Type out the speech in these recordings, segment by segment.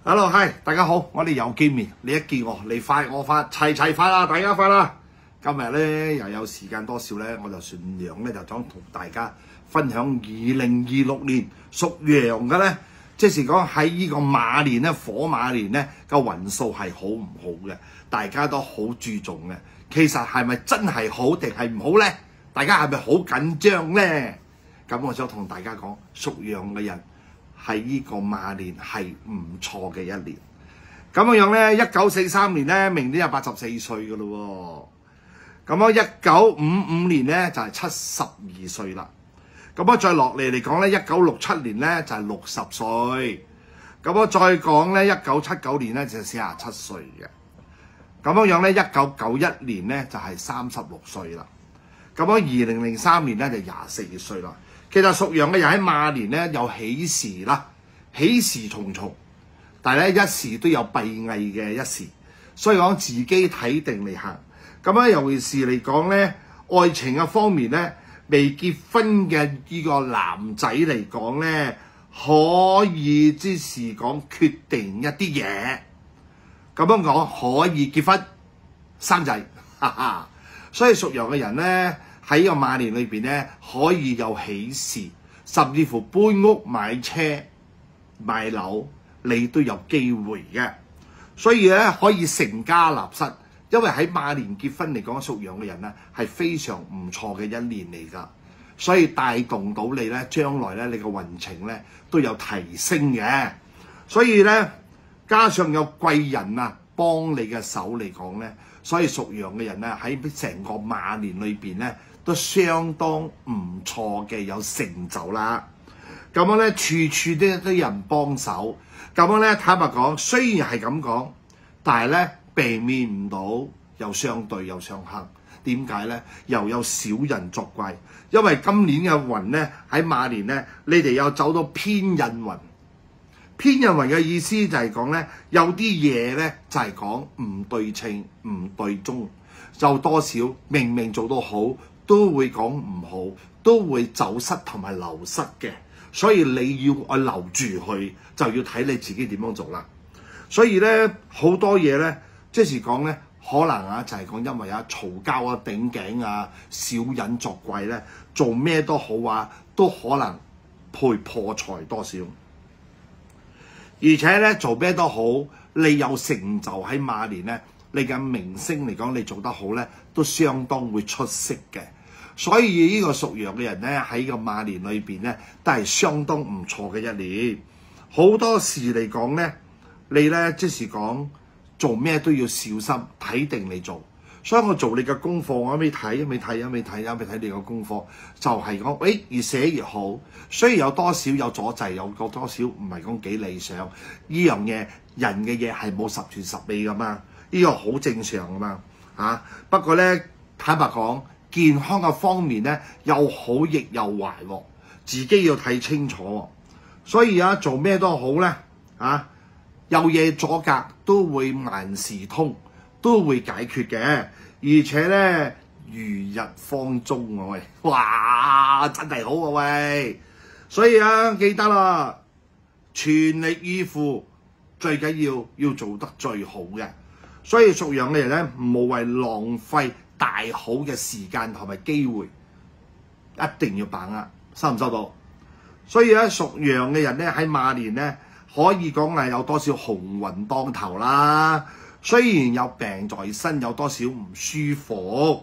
Hello， 係大家好，我哋又見面。你一見我，你快我快，齊快啦，大家快啦！今日咧又有時間多少咧，我就算羊咧就想同大家分享2026年屬羊嘅咧，即是講喺呢個馬年咧，火馬年咧個運數係好唔好嘅，大家都好注重嘅。其實係咪真係好定係唔好咧？大家係咪好緊張咧？咁我想同大家講，屬羊嘅人喺呢個馬年係唔錯嘅一年。咁樣咧，1943年咧，明年就84歲嘅咯喎。咁啊，1955年咧就係72歲啦。咁啊，再落嚟嚟講咧，1967年咧就係60歲。咁啊，再講咧，1979年咧就係47歲嘅。咁樣咧，1991年咧就係36歲啦。咁啊，2003年咧就24歲啦。其實屬羊嘅人喺馬年咧有喜事啦，喜事重重，但係咧一時都有閉翳嘅一時，所以講自己睇定嚟行。咁啊，尤其是嚟講咧，愛情嘅方面咧，未結婚嘅呢個男仔嚟講咧，可以即是講決定一啲嘢，咁樣講可以結婚生仔，哈哈。所以屬羊嘅人咧，喺個馬年裏邊咧，可以有喜事，甚至乎搬屋買車買樓，你都有機會嘅。所以咧可以成家立室，因為喺馬年結婚嚟講，屬羊嘅人咧係非常唔錯嘅一年嚟㗎。所以帶動到你咧，將來咧你個運程咧都有提升嘅。所以咧加上有貴人啊幫你嘅手嚟講咧，所以屬羊嘅人咧喺成個馬年裏邊咧，都相當唔錯嘅，有成就啦。咁樣咧，處處都有人幫手。咁樣咧，坦白講，雖然係咁講，但係咧避免唔到有相對有相克。點解咧？又有小人作怪，因為今年嘅運咧喺馬年咧，你哋有走到偏印運。偏印運嘅意思就係講咧，有啲嘢咧就係講唔對稱、唔對中，就多少明明做到好，都會講唔好，都會走失同埋流失嘅，所以你要我留住佢，就要睇你自己點樣做啦。所以咧好多嘢咧，即是講咧，可能啊就係講因為啊嘈交啊、頂頸啊、小人作怪咧，做咩都好啊，都可能配破財多少。而且咧做咩都好，你有成就喺馬年咧，你嘅名聲嚟講，你做得好咧，都相當會出色嘅。所以呢個屬羊嘅人咧，喺個馬年裏邊咧，都係相當唔錯嘅一年。好多事嚟講咧，你咧即是講做咩都要小心，睇定你做。所以我做你嘅功課，我未睇你個功課，就係講，越寫越好。雖然有多少有阻滯，有多少唔係講幾理想，呢樣嘢人嘅嘢係冇十全十美噶嘛，呢個好正常噶嘛嚇。不過咧，坦白講，健康嘅方面咧，又好亦有壞喎，自己要睇清楚喎。所以啊，做咩都好咧，有嘢阻隔都會萬事通。都會解決嘅，而且咧如日方中啊喂，哇真係好啊喂！所以啊記得啦，全力以赴，最緊要做得最好嘅。所以屬羊嘅人咧，無謂浪費大好嘅時間同埋機會，一定要把握，收唔收到？所以咧屬羊嘅人咧喺馬年咧，可以講係有多少紅運當頭啦。雖然有病在身，有多少唔舒服，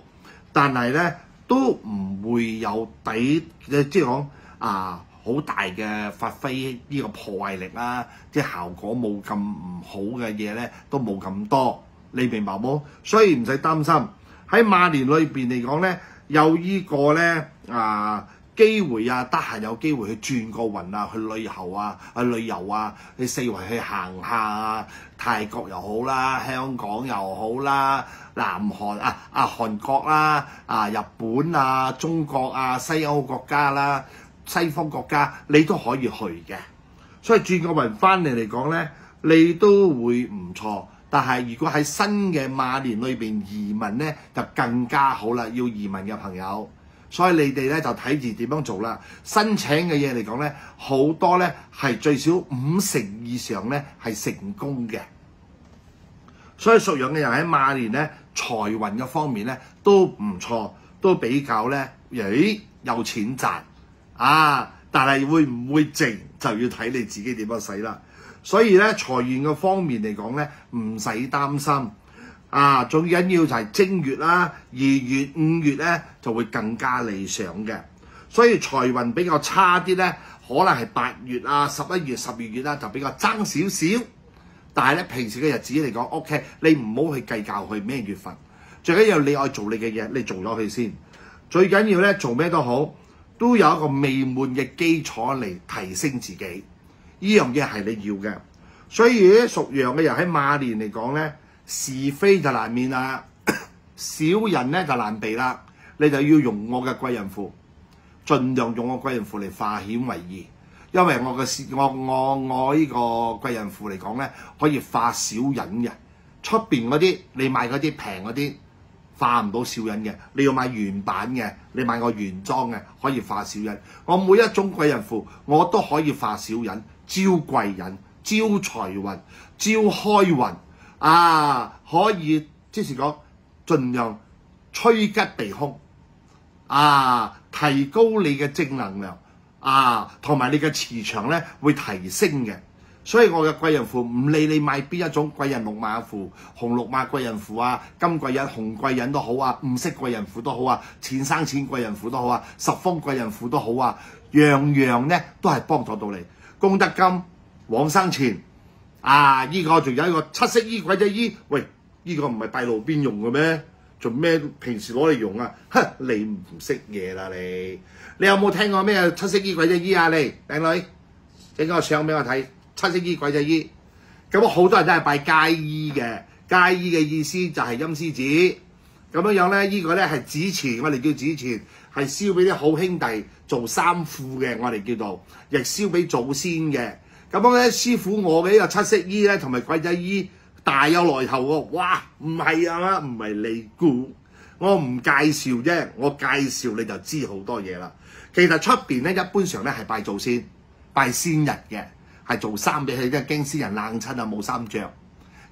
但係咧都唔會有即係講好大嘅發揮呢個破壞力啦，即係效果冇咁唔好嘅嘢咧，都冇咁多，你明白冇？所以唔使擔心。喺馬年裏邊嚟講咧，有呢個咧機會啊，得閒有機會去轉個運啊，去旅遊啊，去四圍去行下啊，泰國又好啦，香港又好啦，南韓韓國啦，日本啊，中國啊，西歐國家啦，西方國家你都可以去嘅。所以轉個運翻嚟嚟講咧，你都會唔錯。但係如果喺新嘅馬年裏邊移民咧，就更加好啦。要移民嘅朋友，所以你哋咧就睇住點樣做啦。申請嘅嘢嚟講咧，好多咧係最少50%以上咧係成功嘅。所以屬羊嘅人喺馬年咧財運嘅方面咧都唔錯，都比較咧有錢賺啊！但係會唔會剩就要睇你自己點樣使啦。所以咧財源嘅方面嚟講咧唔使擔心啊！最緊要就係正月啦、2月、5月咧就會更加理想嘅。所以財運比較差啲咧，可能係8月啊、11月、12月啦就比較爭少少。但係咧平時嘅日子嚟講 ，OK， 你唔好去計較佢咩月份，最緊要你愛做你嘅嘢，你做咗佢先。最緊要咧做咩都好，都有一個未滿嘅基礎嚟提升自己。呢樣嘢係你要嘅，所以屬羊嘅人喺馬年嚟講咧，是非就難免啦，小人咧就難避啦。你就要用我嘅貴人符，盡量用我貴人符嚟化險為夷，因為我呢個貴人符嚟講咧，可以化小人嘅。出邊嗰啲你買嗰啲平嗰啲化唔到小人嘅，你要買原版嘅，你買我原裝嘅可以化小人。我每一種貴人符我都可以化小人。招貴人、招財運、招開運啊！可以即是講盡量趨吉避凶啊，提高你嘅正能量啊，同埋你嘅磁場咧會提升嘅。所以我嘅貴人符唔理你買邊一種貴人綠馬符、紅綠馬貴人符啊、金貴人、紅貴人都好啊、五色貴人符都好啊、錢生錢貴人符都好啊、十方貴人符都好啊，樣樣咧都係幫助到你。功德金、往生錢啊！依個仲有一個七色衣、鬼仔衣，喂，依個唔係擺路邊用嘅咩？做咩平時攞嚟用啊？哼，你唔識嘢啦你！你有冇聽過咩七色衣、鬼仔衣啊？你靚女，整個相俾我睇，七色衣、鬼仔衣。咁好多人都係拜街衣嘅，街衣嘅意思就係陰司紙。咁樣咧，依個咧係紙錢，我哋叫紙錢，係燒俾啲好兄弟做衫褲嘅，我哋叫做，亦燒俾祖先嘅。咁樣咧，師傅我嘅呢個七色衣咧，同埋鬼仔衣大有來頭喎！哇，唔係啊嘛，唔係你估，我唔介紹啫，我介紹你就知好多嘢啦。其實出邊咧，一般上咧係拜祖先、拜先人嘅，係做衫俾佢，即係驚先人冷親啊冇衫着。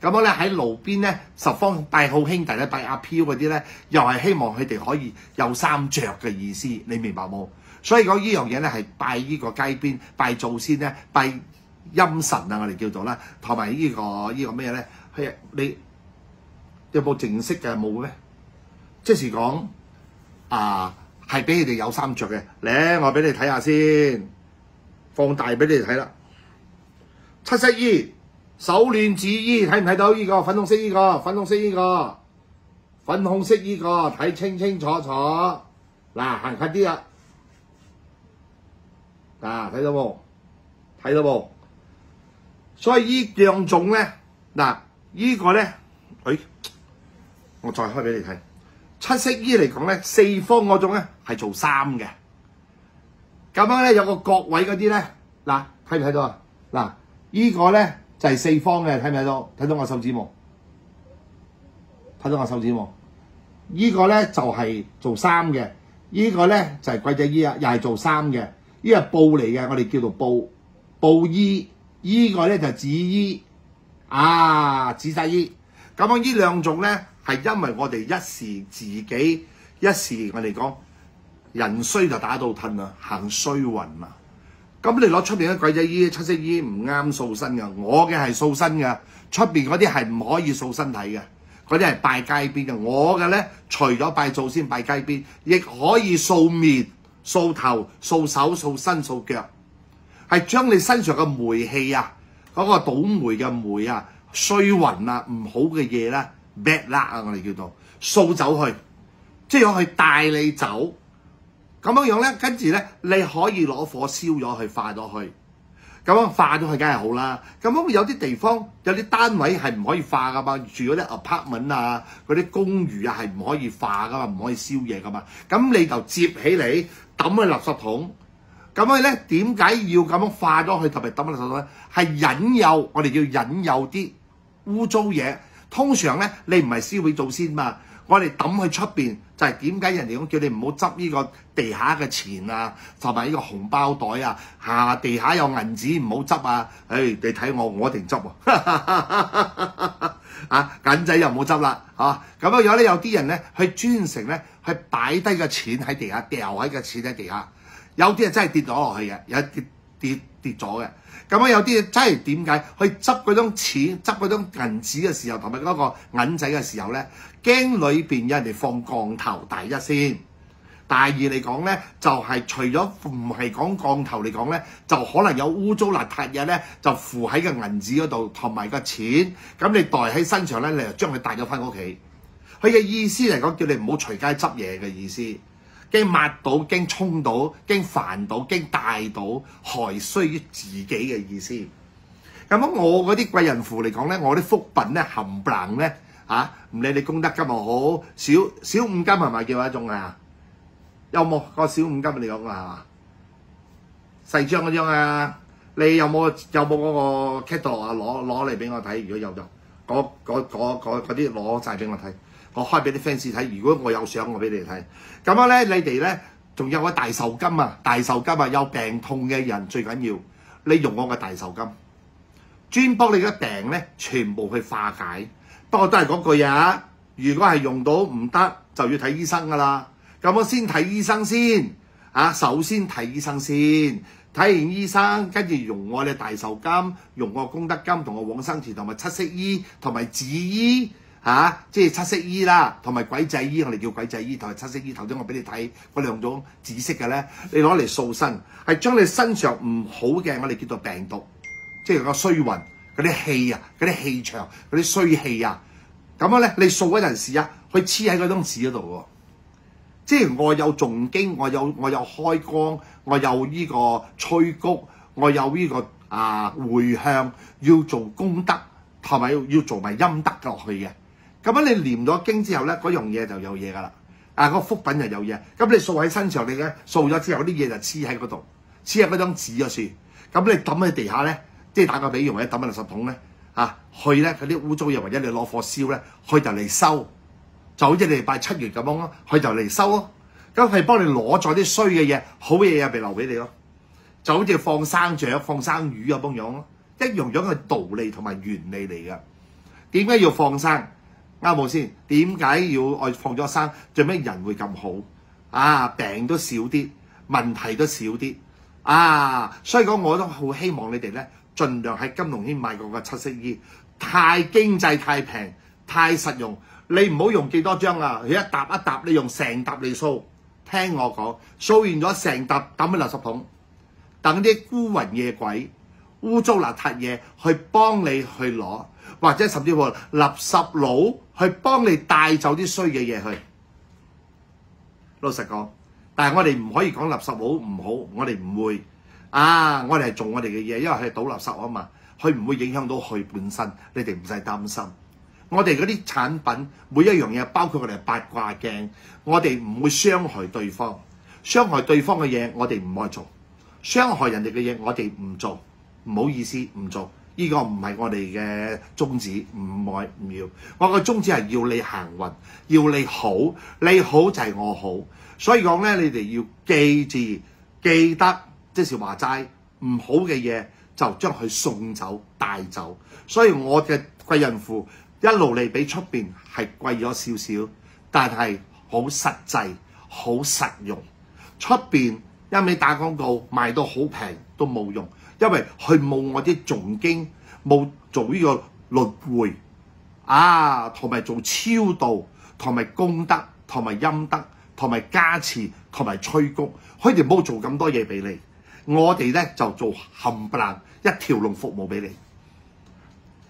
咁樣咧喺路邊咧，十方拜好兄弟咧，拜阿飄嗰啲咧，又係希望佢哋可以有衫着嘅意思，你明白冇？所以講呢樣嘢咧係拜呢個街邊，拜祖先咧，拜陰神啊，我哋叫做啦，同埋呢個咩咧？係你有冇正式嘅冇咩？即是講啊，係俾佢哋有衫着嘅。嚟，我俾你睇下先，放大俾你哋睇啦。七色衣。手鏈紫衣，睇唔睇到呢個粉紅色呢個？粉紅色呢個，粉紅色呢個，睇清清楚楚。嗱，行近啲啦，嗱，睇到冇？睇到冇？所以呢兩種咧，嗱，呢個咧，我再開俾你睇。七色衣嚟講咧，四方嗰種咧係做衫嘅。咁樣咧有個角位嗰啲咧，嗱，睇唔睇到啊？嗱，呢個咧。就係四方嘅，睇唔睇到？睇到我手指冇？睇到我手指冇？呢個咧就係做衫嘅，呢個咧就係鬼仔衣啊，又係做衫嘅。呢個布嚟嘅，我哋叫做布衣。呢個咧就係紫衣啊，紫晒衣。咁樣呢兩種咧係因為我哋一時自己，一時我哋講人衰就打到褪啦，行衰運啊。咁你攞出邊嘅鬼仔衣、七色衣唔啱掃身嘅，我嘅係掃身嘅，出邊嗰啲係唔可以掃身體嘅，嗰啲係拜街邊嘅。我嘅咧，除咗拜祖先、拜街邊，亦可以掃面、掃頭、掃手、掃身、掃腳，係將你身上嘅霉氣啊，嗰個倒霉嘅霉啊、衰運啊、唔好嘅嘢啦、bad luck 啊，我哋叫做掃走去，即係我去帶你走。咁樣咧，跟住咧，你可以攞火燒咗佢，化咗佢。咁樣化咗佢，梗係好啦。咁樣有啲地方有啲單位係唔可以化噶嘛，住嗰啲 apartment 啊、嗰啲公寓啊係唔可以化噶嘛，唔可以燒嘢噶嘛。咁你就接起嚟抌去垃圾桶。咁樣咧，點解要咁樣化咗佢，特別抌去垃圾桶咧？係引誘，我哋叫引誘啲污糟嘢。通常咧，你唔係燒俾祖先嘛。我哋抌去出邊，就係點解人哋講叫你唔好執呢個地下嘅錢啊，同埋呢個紅包袋啊，地下有銀紙唔好執啊！你睇我一定執喎，銀仔又唔好執啦，咁樣咧有啲人咧去專程咧去擺低個錢喺地下，掉喺個錢喺地下，有啲係真係跌咗落去嘅，有跌咗嘅。咁樣有啲真係點解去執嗰種錢、執嗰種銀紙嘅時候，同埋嗰個銀仔嘅時候咧，驚裏邊有人哋放降頭。第一先，第二嚟講咧，就係除咗唔係講降頭嚟講咧，就可能有污糟邋遢嘢咧，就附喺個銀紙嗰度，同埋個錢，咁你袋喺身上咧，你就將佢帶咗翻屋企。佢嘅意思嚟講，叫你唔好隨街執嘢嘅意思。驚抹到，驚沖到，驚煩到，驚帶到，害衰於自己嘅意思。咁我嗰啲貴人符嚟講咧，我啲福品咧冚唪唥咧唔理你功德金又好，小五金係咪叫一種啊？有冇個小五金你講啊？係嘛？細張嗰張啊？你有冇嗰個 catalog 啊？攞嚟俾我睇，如果有就嗰啲攞晒俾我睇。我開俾啲 fans 睇，如果我有相，我俾你哋睇。咁樣咧，你哋咧仲有個大壽金啊！大壽金啊，有病痛嘅人最緊要你用我嘅大壽金，專幫你嘅病咧全部去化解。不過都係嗰句啊，如果係用到唔得，就要睇醫生噶啦。咁我先睇醫生先首先睇醫生先，睇完醫生跟住用我嘅大壽金，用我功德金同我往生錢同埋七色衣同埋紫衣。即係七色衣啦，同埋鬼仔衣，我哋叫鬼仔衣同埋七色衣。頭先我俾你睇嗰兩種紫色嘅咧，你攞嚟掃身，係將你身上唔好嘅，我哋叫做病毒，即係個衰運嗰啲氣啊，嗰啲氣場，嗰啲衰氣啊，咁樣咧，你掃嗰陣時去黐喺嗰張紙嗰度喎。即係我有誦經，我有開光，我有呢個催谷，我有呢個回向，要做功德，同埋要做埋陰德落去嘅。咁樣你念咗經之後咧，嗰樣嘢就有嘢噶啦，嗰個福品就有嘢。咁你掃喺身上，你咧掃咗之後，啲嘢就黐喺嗰度，黐喺嗰張紙嗰處。咁你抌喺地下咧，即係打個比喻，或者抌喺垃圾桶咧，去咧嗰啲污糟嘢，或者你攞火燒咧，佢就嚟收，就好似你哋拜7月咁樣咯，佢就嚟收咯。咁係幫你攞咗啲衰嘅嘢，好嘢又被留俾你咯。就好似放生雀、放生魚咁樣咯，一樣嘅道理同埋原理嚟噶。點解要放生？啱冇先？點解要我放咗生？最尾人會咁好病都少啲，問題都少啲所以講我都好希望你哋咧，盡量喺金龍軒買過個七色衣，太經濟、太平、太實用。你唔好用幾多張佢一沓一沓，你用成沓嚟掃。聽我講，掃完咗成沓抌喺垃圾桶，等啲孤魂野鬼、污糟邋遢嘢去幫你去攞。或者甚至乎垃圾佬去幫你帶走啲衰嘅嘢去。老實講，但係我哋唔可以講垃圾佬唔好，我哋唔會我哋係做我哋嘅嘢，因為佢係倒垃圾啊嘛，佢唔會影響到佢本身，你哋唔使擔心。我哋嗰啲產品每一樣嘢，包括我哋八卦鏡，我哋唔會傷害對方，傷害對方嘅嘢我哋唔愛做，傷害人哋嘅嘢我哋唔做，唔好意思唔做。呢個唔係我哋嘅宗旨，唔要。我個宗旨係要你行運，要你好，你好就係我好。所以講咧，你哋要記得，即是話齋唔好嘅嘢就將佢送走帶走。所以我嘅貴人符一路嚟比出邊係貴咗少少，但係好實際、好實用。出邊一味打廣告賣到好平都冇用。因為佢冇我啲誦經，冇做呢個輪迴同埋做超度，同埋功德，同埋陰德，同埋加持，同埋催谷，佢哋冇做咁多嘢俾你。我哋咧就做冚唪唥一條龍服務俾你。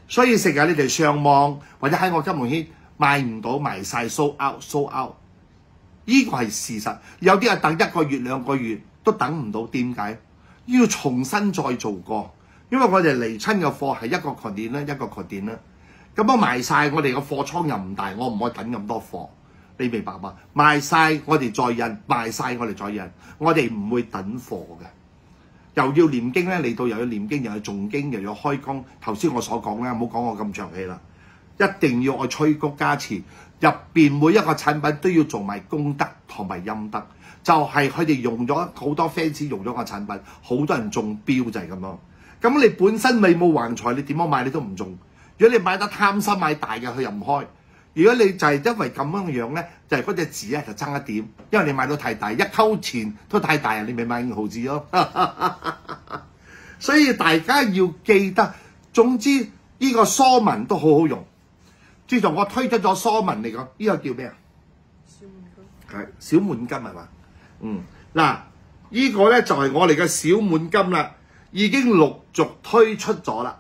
所以成日你哋上網或者喺我金龍軒賣唔到，賣晒 sold out，呢個係事實。有啲係等1個月2個月都等唔到，點解？要重新再做過，因為我哋嚟親嘅貨係一個群點啦，一個群點啦。咁我賣晒，我哋個貨倉又唔大，我唔可以等咁多貨，你明白嘛？賣晒我哋再印，賣晒我哋再印，我哋唔會等貨嘅。又要念經咧，嚟到又要念經，又要誦經，又要開工。頭先我所講咧，唔好講我咁長氣啦。一定要去催谷加持，入邊每一個產品都要做埋功德同埋陰德，就係佢哋用咗好多 fans 用咗個產品，好多人中標就係咁樣。咁你本身你冇橫財，你點樣買你都唔中。如果你買得貪心買大嘅，佢又唔開。如果你就係因為咁樣咧，就係嗰隻字咧就爭一點，因為你買到太大，一溝錢都太大，你咪買5毫子咯。所以大家要記得，總之呢個疏紋都好好用。自從我推出咗疏紋嚟講，呢個叫咩啊？小滿金。係小滿金係嘛？嗱，呢個咧就係我哋嘅小滿金啦，已經陸續推出咗啦。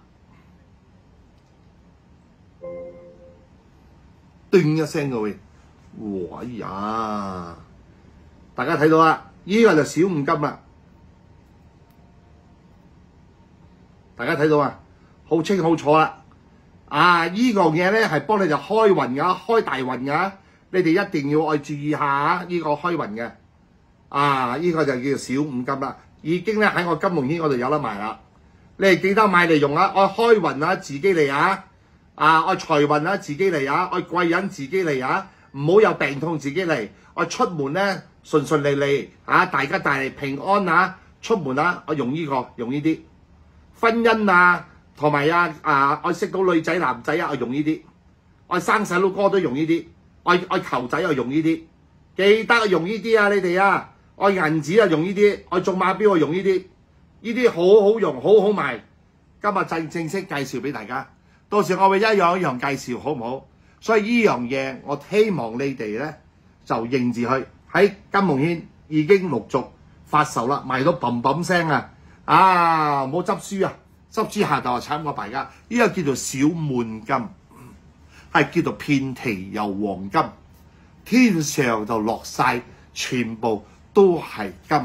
叮一聲嘅喎，哇呀！大家睇到啦，呢個就小五金啦。大家睇到啊，好清好楚啦。呢個嘢咧係幫你就開運㗎，開大運㗎。你哋一定要注意下呢個開運嘅。呢個就叫做小五金啦，已經咧喺我金龍軒嗰度有得賣啦。你哋記得買嚟用啊，愛開運啊，自己嚟啊！愛財運啊，自己嚟啊！愛貴人自己嚟啊！唔好有病痛自己嚟。愛出門咧順順利利大家帶嚟平安啊！出門我用呢個用呢啲婚姻同埋愛識到女仔男仔我用呢啲，愛生細佬哥都用呢啲，愛求仔用呢啲，記得用呢啲啊！你哋愛銀紙用呢啲，愛中馬標用呢啲，呢啲好好用，好好賣。今日正式介紹俾大家。到時我會一樣一樣介紹，好唔好？所以呢樣嘢，我希望你哋咧就認住佢喺金龍軒已經陸續發售啦，賣到砰砰聲啊！唔好執輸啊，執輸下就慘過敗家。呢個叫做小滿金，係叫做遍地有黃金，天上就落晒，全部都係金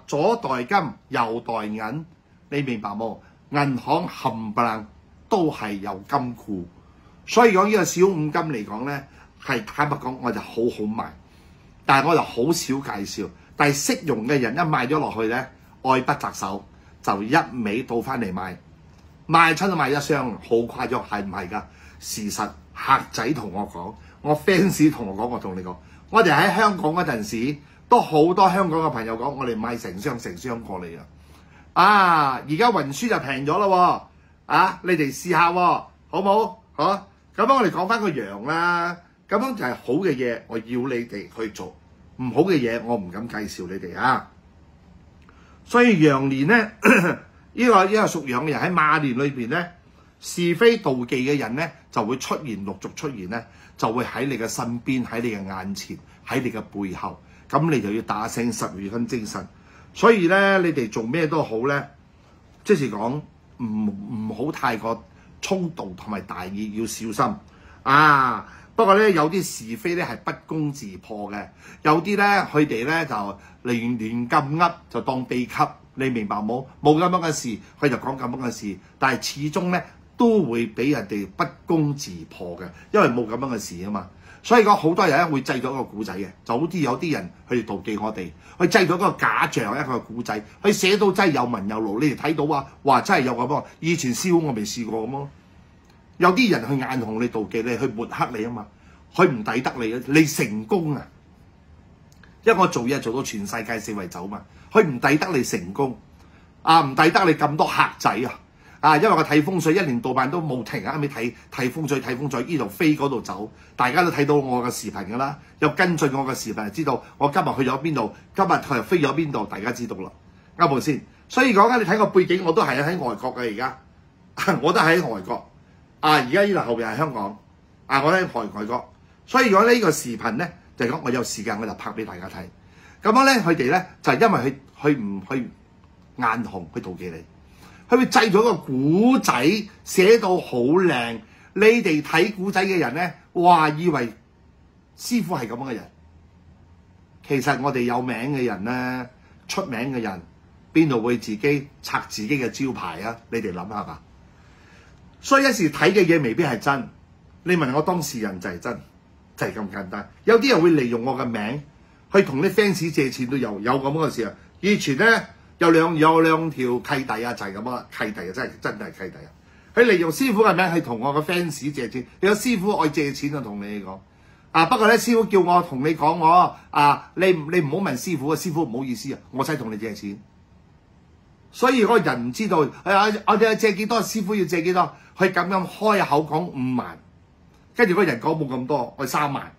左袋金，右袋銀，你明白冇？銀行冚唪唥都係有金庫，所以講呢個小五金嚟講咧，係坦白講我就好好賣，但係我就好少介紹。但係識用嘅人一買咗落去咧，愛不擇手，就一味倒翻嚟賣，賣親都賣一箱，好誇張，係唔係㗎？事實客仔同我講，我 fans 同我講，我同你講，我哋喺香港嗰陣時，都好多香港嘅朋友講，我哋買成箱過嚟啦。而家運輸就平咗咯喎，你哋試下喎，好唔好？咁樣我哋講翻個羊啦，咁樣就係好嘅嘢，我要你哋去做，唔好嘅嘢我唔敢介紹你哋所以羊年咧，呢個屬羊嘅人喺馬年裏邊咧，是非妒忌嘅人咧就會出現，陸續出現咧，就會喺你嘅身邊，喺你嘅眼前，喺你嘅背後，咁你就要打醒12分精神。所以咧，你哋做咩都好咧，即係講唔好太過衝動同埋大意，要小心不過咧，有啲是非咧係不攻自破嘅，有啲咧佢哋咧就亂咁噏就當秘笈，你明白冇？冇咁樣嘅事，佢就講咁樣嘅事，但係始終咧都會俾人哋不攻自破嘅，因為冇咁樣嘅事啊嘛。所以講好多人咧會製咗一個古仔嘅，就好似有啲人佢哋妒忌我哋，佢製咗一個假象一個古仔，佢寫到真係有文有路，你哋睇到哇真係有咁啊！以前燒我未試過咁咯。有啲人去眼紅你妒忌你，去抹黑你啊嘛，佢唔抵得你，你成功啊！因為我做嘢做到全世界四圍走嘛，佢唔抵得你成功唔抵得你咁多客仔因為我睇風水一年到晚都冇停咪睇風水，呢度飛嗰度走，大家都睇到我嘅視頻㗎啦，有跟進我嘅視頻，知道我今日去咗邊度，今日佢又飛咗邊度，大家知道啦，啱冇先？所以講你睇個背景，我都係喺外國嘅而家，我都喺外國而家呢度後邊係香港我喺外國，所以講呢個視頻咧就係講我有時間我就拍俾大家睇，咁樣咧佢哋咧就係因為佢唔去眼紅，去妒忌你。佢會製咗個古仔寫到好靚，你哋睇古仔嘅人咧，哇！以為師傅係咁樣嘅人，其實我哋有名嘅人咧，出名嘅人，邊度會自己拆自己嘅招牌啊？你哋諗下吧。所以一時睇嘅嘢未必係真，你問我當事人就係真，就係咁簡單。有啲人會利用我嘅名去同啲 fans 借錢都有咁嘅事啊！以前咧。有兩條契弟就係咁契弟真係契弟佢利用師傅嘅名係同我個 fans 借錢。有師傅愛借錢就同你講不過咧師傅叫我同你講你唔好問師傅啊，師傅唔好意思啊，我使同你借錢。所以嗰個人唔知道我哋借幾多，師傅要借幾多，佢咁樣開口講5萬，跟住嗰個人講冇咁多，我3萬，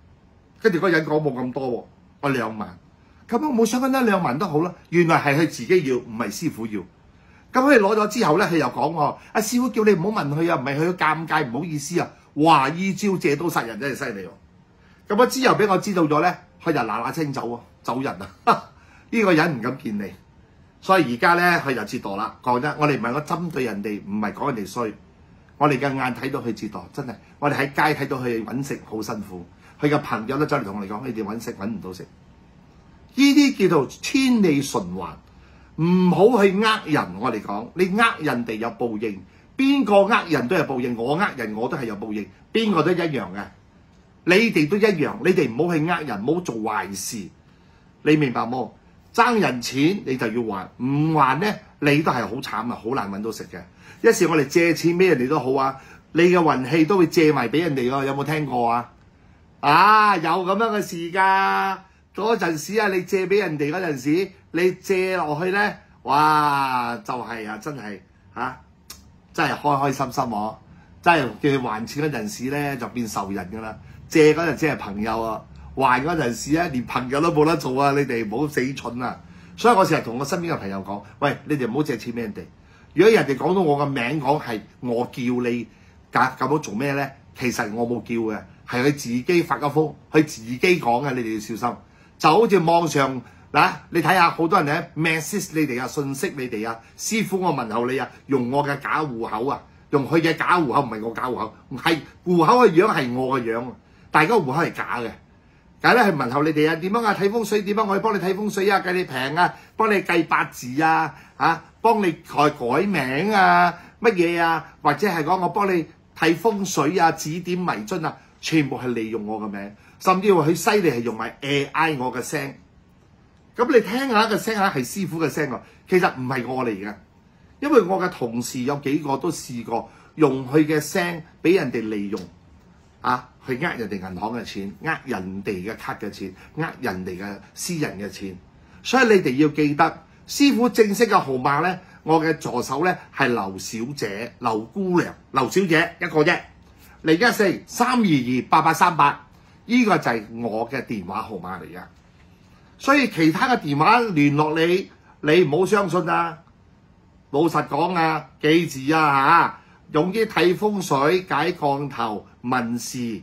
跟住嗰個人講冇咁多喎，我2萬。咁我冇想緊1-2萬都好啦，原來係佢自己要，唔係師傅要。咁佢攞咗之後咧，佢又講我師傅叫你唔好問佢啊，唔係佢尷尬，唔好意思啊。哇！依招借刀殺人真係犀利喎。咁我之後俾我知道咗咧，佢就嗱聲走人啊！呢個人唔敢見你，所以而家咧佢就折墮啦。講真，我哋唔係我針對人哋，唔係講人哋衰，我哋嘅眼睇到佢折墮，真係我哋喺街睇到佢揾食好辛苦，佢嘅朋友都走嚟同我哋講：你哋揾食揾唔到食。呢啲叫做千里循環，唔好去呃人。我哋講，你呃人哋有報應，邊個呃人都有報應，我呃人我都係有報應，邊個都一樣嘅。你哋都一樣，你哋唔好去呃人，唔好做壞事，你明白冇？爭人錢你就要還，唔還咧你都係好慘啊，好難揾到食嘅。一時我哋借錢俾人哋都好啊，你嘅運氣都會借埋俾人哋㗎，有冇聽過啊？有咁樣嘅事㗎。嗰陣時你借俾人哋嗰陣時，你借落去咧，哇，就係真係真係開開心心喎，真係叫佢還錢嗰陣時咧就變仇人㗎啦。借嗰陣時係朋友啊，還嗰陣時咧連朋友都冇得做啊！你哋唔好死蠢啊！所以我成日同我身邊嘅朋友講：喂，你哋唔好借錢俾人哋。如果人哋講到我個名講係我叫你咁樣做咩咧？其實我冇叫嘅，係佢自己發個瘋，佢自己講嘅，你哋要小心。就好似網上你睇下好多人咧 message 你哋啊，信息你哋啊，師傅我問候你啊，用我嘅假戶口啊，用佢嘅假戶口，唔係我假戶口，係戶口嘅樣係我嘅樣，大家戶口係假嘅。梗係去問候你哋啊，點樣睇風水？點樣我可以幫你睇風水啊？計你平啊，幫你計八字啊，幫你改名啊，乜嘢啊？或者係講我幫你睇風水啊，指點迷津啊，全部係利用我嘅名。甚至乎佢犀利係用埋 AI 我嘅聲，咁你聽下個聲係師傅嘅聲喎，其實唔係我嚟嘅，因為我嘅同事有幾個都試過用佢嘅聲俾人哋利用去呃人哋銀行嘅錢，呃人哋嘅卡嘅錢，呃人哋嘅私人嘅錢，所以你哋要記得師傅正式嘅號碼咧，我嘅助手咧係劉小姐、劉姑娘、劉小姐一個啫，014-322-8838。呢個就係我嘅電話號碼嚟噶，所以其他嘅電話聯絡你，你唔好相信啊！老實講啊，記住用啲睇風水、解降頭、問事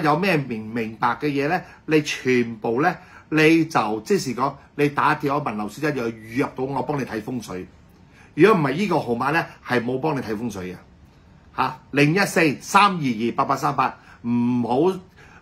有咩明白嘅嘢咧，你全部咧你就即是講，你打電話問劉小姐，就預約到我幫你睇風水。如果唔係呢個號碼咧，係冇幫你睇風水嘅014-322-8838，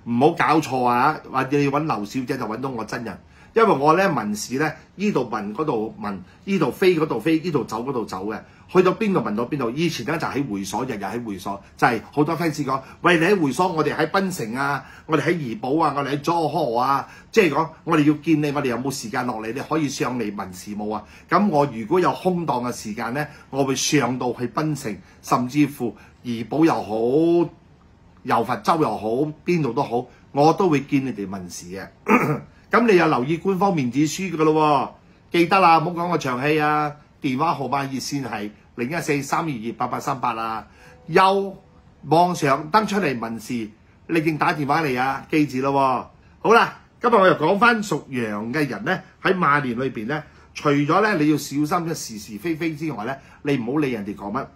唔好搞錯啊！或者你揾劉小姐就揾到我真人，因為我咧問事咧，呢度問嗰度問，呢度飛嗰度飛，呢度走嗰度走嘅，去到邊度問到邊度。以前咧就喺會所，日日喺會所，就係好多 fans 講：喂，你喺會所，我哋喺檳城啊，我哋喺怡保啊，我哋喺佐河啊，即係講我哋要見你，我哋有冇時間落嚟？你可以上嚟問事務啊。咁我如果有空檔嘅時間咧，我會上到去檳城，甚至乎怡保又好，柔佛州又好，邊度都好，我都會見你哋問事嘅。咁你又留意官方面子書㗎咯喎，記得啦，唔好講個長氣啊！電話號碼熱線係014-322-8838啊，又網上登出嚟問事，你正打電話嚟啊，記住咯喎。好啦，今日我又講翻屬羊嘅人咧，喺馬年裏邊咧，除咗咧你要小心嘅是是非非之外咧，你唔好理人哋講乜。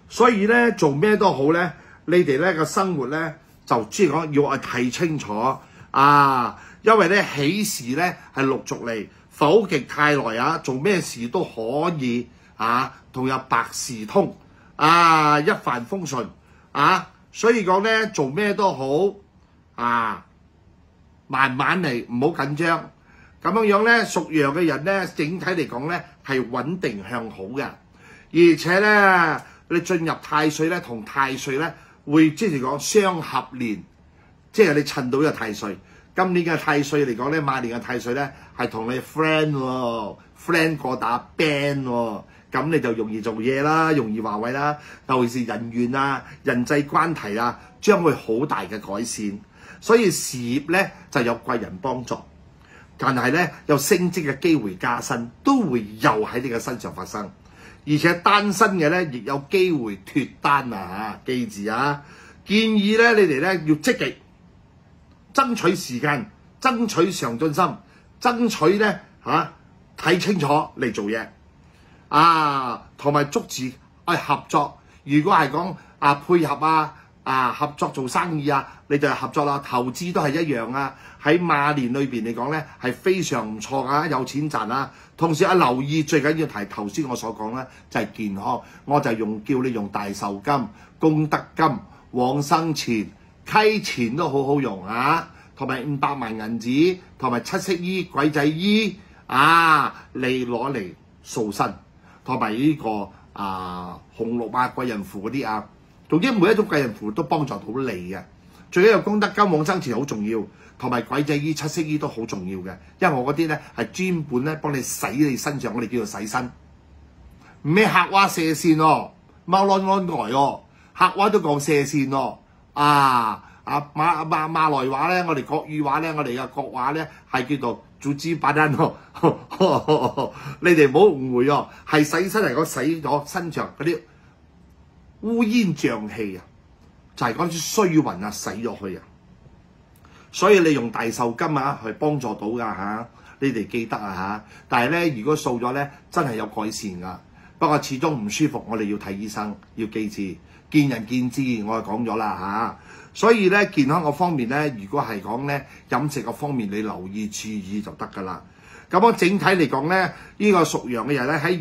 所以咧做咩都好咧，你哋咧個生活咧就即係講要我睇清楚因為咧喜事咧係陸續嚟，否極泰來啊！做咩事都可以同有百事通一帆風順所以講咧做咩都好慢慢嚟，唔好緊張。咁樣咧屬羊嘅人咧，整體嚟講咧係穩定向好嘅，而且咧你進入太歲咧，同太歲咧會即係講相合年，即係你襯到呢個太歲。今年嘅太歲嚟講咧，馬年嘅太歲咧係同你 friend 過打 band 喎，咁你就容易做嘢啦，容易話位啦，尤其是人緣啊、人際關係啊，將會好大嘅改善。所以事業咧就有貴人幫助，但係咧有升職嘅機會加薪都會又喺你嘅身上發生，而且單身嘅咧亦有機會脫單啊！記住啊，建議咧你哋咧要積極爭取時間、爭取上進心、爭取咧睇清楚嚟做嘢同埋捉住合作。如果係講配合合作做生意你就係合作啦。投資都係一樣喺馬年裏邊嚟講咧係非常唔錯有錢賺同時留意最緊要提頭先我所講咧就係健康，我就叫你用大壽金、功德金、往生錢、溪錢都好好用同埋500萬銀紙同埋七色衣、鬼仔衣你攞嚟掃身，同埋呢個紅綠貴人符嗰啲總之每一種貴人符都幫助到你嘅。最緊要功德金、往生錢好重要，同埋鬼仔衣、七色衣都好重要嘅，因為我嗰啲咧係專門咧幫你洗你身上，我哋叫做洗身。咩客話射線貓安安呆客話都講射線馬來話咧，我哋國語話咧，我哋嘅國話咧係叫做做豬把單你哋唔好誤會係洗身嚟講，洗咗身上嗰啲烏煙瘴氣就係嗰啲衰運洗咗去所以你用大壽金去幫助到㗎你哋記得但係咧如果掃咗咧真係有改善㗎，不過始終唔舒服，我哋要睇醫生，要記住見仁見智，我就講咗啦所以咧健康個方面咧，如果係講咧飲食個方面，你留意注意就得㗎啦。咁我整體嚟講咧，呢個屬羊嘅人咧喺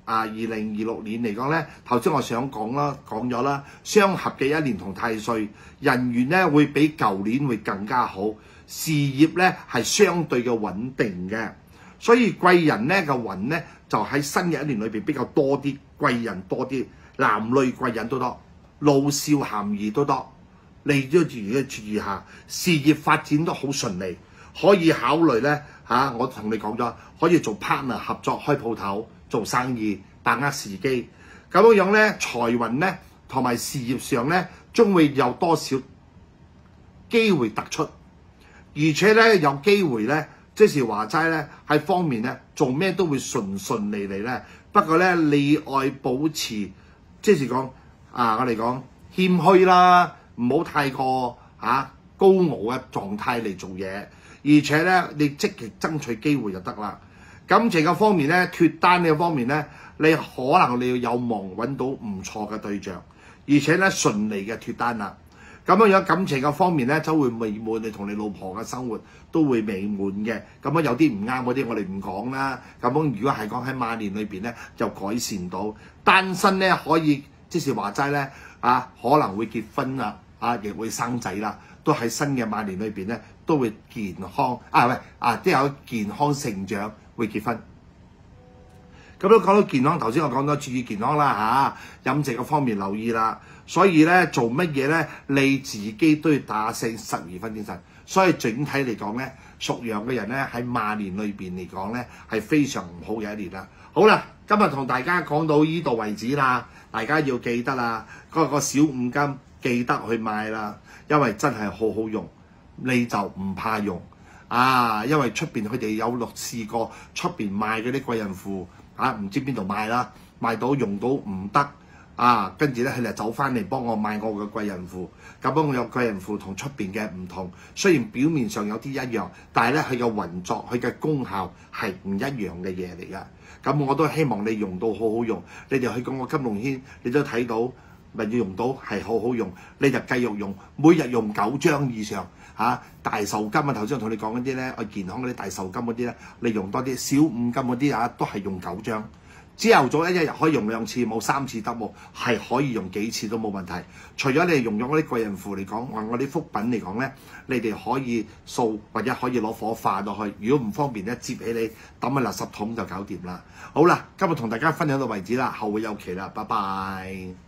2026年嚟講咧，頭先我想講咗啦，相合嘅一年同太歲，人緣咧會比舊年會更加好，事業咧係相對嘅穩定嘅，所以貴人咧嘅運咧就喺新嘅一年裏邊比較多啲，貴人多啲，男女貴人都多，老少咸宜都多。你都注意下，事業發展都好順利，可以考慮咧我同你講咗，可以做 partner 合作開鋪頭做生意，把握時機。咁樣咧，財運咧同埋事業上咧，將會有多少機會突出，而且咧有機會咧，即是話齋咧喺方面咧做咩都會順利咧。不過咧你愛保持，即是講我哋講謙虛啦。唔好太過高傲嘅狀態嚟做嘢，而且咧你積極爭取機會就得啦。感情嘅方面咧，脫單嘅方面咧，你可能你要有望揾到唔錯嘅對象，而且咧順利嘅脫單啦。咁樣感情嘅方面咧，就會美滿，你同你老婆嘅生活都會美滿嘅。咁樣有啲唔啱嗰啲，我哋唔講啦。咁樣如果係講喺馬年裏邊咧，就改善到單身咧可以，即是話齋咧可能會結婚啦。亦會生仔啦，都喺新嘅馬年裏邊咧，都會健康都有健康成長，會結婚。咁都講到健康，頭先我講咗注意健康啦飲食嘅方面留意啦。所以咧做乜嘢咧，你自己都要打醒12分精神。所以整體嚟講咧，屬羊嘅人咧喺馬年裏邊嚟講咧係非常唔好嘅一年啦。好啦，今日同大家講到呢度為止啦，大家要記得啦，嗰個小五金。記得去買啦，因為真係好好用，你就唔怕用因為出邊佢哋有試過出邊賣嗰啲貴人符唔知邊度賣啦，賣到用到唔得跟住咧佢哋走翻嚟幫我買我嘅貴人符。咁我有貴人符同出邊嘅唔同，雖然表面上有啲一樣，但係咧佢嘅運作、佢嘅功效係唔一樣嘅嘢嚟噶。咁我都希望你用到好好用，你哋去講個金龍軒，你都睇到。咪要用到係好好用，你就繼續用，每日用9張以上大壽金頭先我同你講嗰啲咧，健康嗰啲大壽金嗰啲咧，你用多啲，小五金嗰啲都係用9張。朝頭早一日可以用2次，冇3次得冇，係可以用幾次都冇問題。除咗你哋用咗嗰啲貴人符嚟講，我啲福品嚟講咧，你哋可以掃或者可以攞火化落去。如果唔方便咧，接起你抌喺垃圾桶就搞掂啦。好啦，今日同大家分享到為止啦，後會有期啦，拜拜。